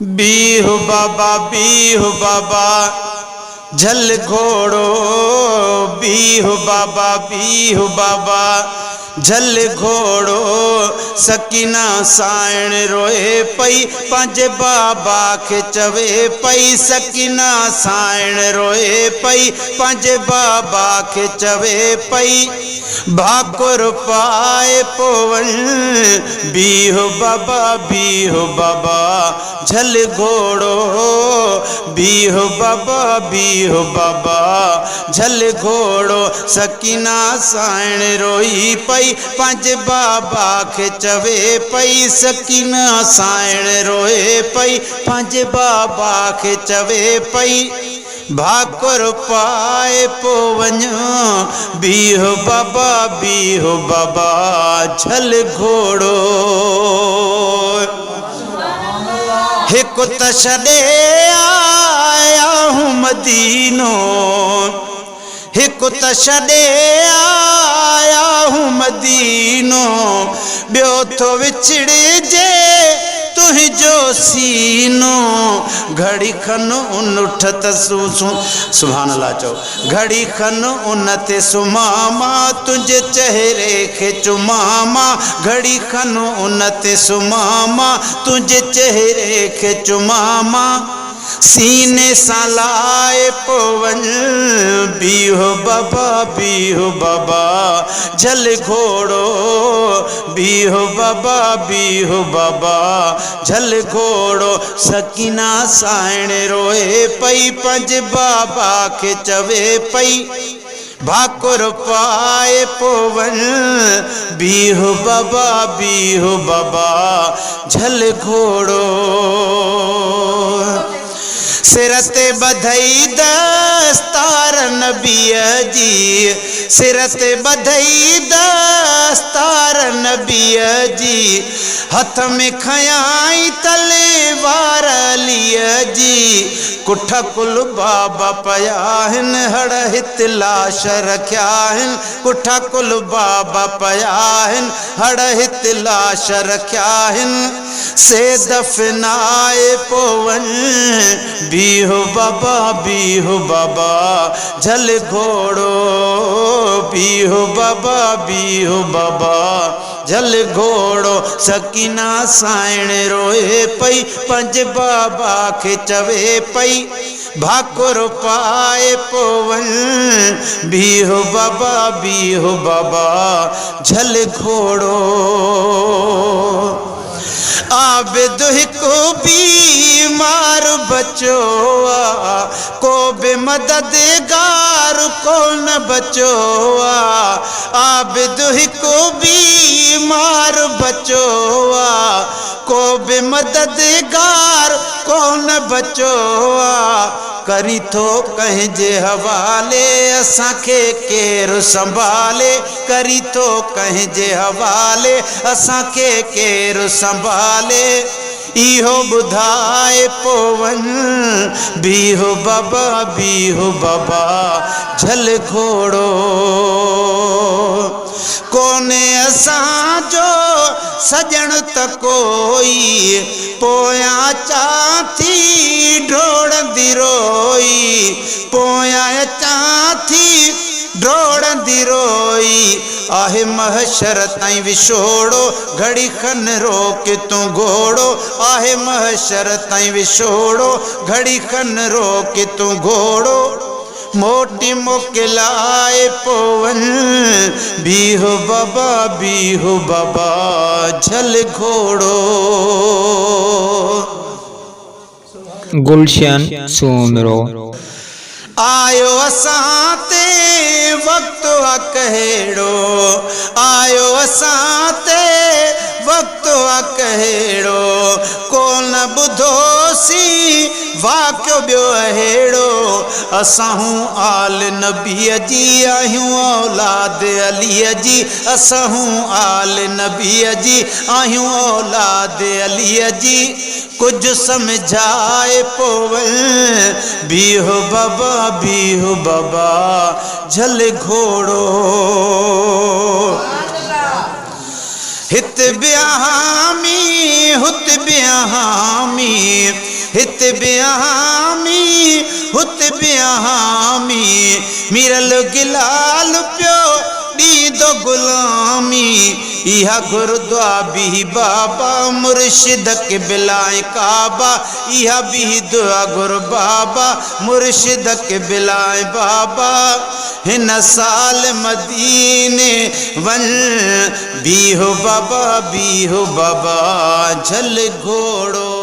बीहु बाबा झल घोड़ो बीहु बाबा झल घोड़ो सकीना साइण रोए पई पंज बाबा के चवे पई सकीना साइण रोए पई पंज बाबा के चवे पई भाकुर पाए पोवन बीहु बाबा झल घोड़ो बीहु बाबा झल घोड़ो सकीना साइण रोई पई पंज बाबा के चवे पई सकीना साइण रोए पई पंज बाबा के चवे पई भाकुर पाए पोवन बीहु बाबा झल घोड़ो हिकु त छॾे आया हूँ मदीनो हिकु त छॾे आया हूँ मदीनो ॿियो थो विछड़जे तुंहिंजो सीनो घड़ी खन उन उठ त सुभान अल्लाह चओ घड़ी खन उन ते सुमामा तुंहिंजे चेहरे खे चुमामा घड़ी खन उन ते सुमामा तुंहिंजे चेहरे खे चुमामा सीने सां लाए पोवन बीहु बाबा झल घोड़ो बीहु बाबा झल घोड़ो सकीना साइण रोए पई पंज बाबा के चवे पई भाकुर पाए पोवन बीहु बाबा झल घोड़ो सिर ते बधई दस्तार नबीअ जी सिर ते बधई दस्तार नबीअ जी हथ में खयाई तलवार अलीअ जी कुठ कुल बाबा पया हिन हड़ हित लाश रखिया हिन कुठ कुल बाबा पया हिन हड़ हित लाश रखिया हिन से दफनाए पोवन बीहु बाबा झल घोड़ो बीहु बाबा झल घोड़ो सकीना साइण रोए पई पंज बाबा के चवे पई भाकुर पाए पोवन बीहु बाबा झल घोड़ो आबिद हिकु बीमार बचो को बे मददगार कोन बचो आबिद हिकु बीमार बचो को बे मददगार कोन बचो करी थो कंहिंजे हवाले असांखे केरु संभाले करी थो कंहिंजे हवाले असांखे केरु संभाले इहो ॿुधाए पोवन बीहु बाबा झल घोड़ो कोने असांजो सजण त कोई पोयां चा थी ढोड़ंदी रोई पोयां चा थी ढोड़ंदी रोई आहे महशर ताईं विछोड़ो घड़ी खन रोक तूं घोड़ो आहे महशर ताईं विछोड़ो घड़ी खन रोक तूं घोड़ो मोटी मोकिलाए पोवन बीहु बाबा झल घोड़ो गुलशन सूमरो आयो असां ते वक़्तु कहिड़ो आयो असां ते वक़्तु कहिड़ो कोन ॿुधोसीं वाक़ियो ॿियो अहिड़ो असां हूं आल नबीअ जी आहियूं औलाद अलीअ जी असां हूं आल नबीअ जी आहियूं औलाद अलीअ जी कुछ समझाए पोवन बीहु बाबा झल घोड़ो हित ब्यामी हुत ब्यामी हित बिहामी हुत बिहामी मिरल गिलाल पियो दो गुलामी इहा गुरुद्वा भी बाबा मुर्शिद के बिलाए काबा इहा भी दुआ गुरु बाबा मुर्शिद के बिलाए बाबा हिन साल मदीने वन भी हो बाबा झल घोड़ो।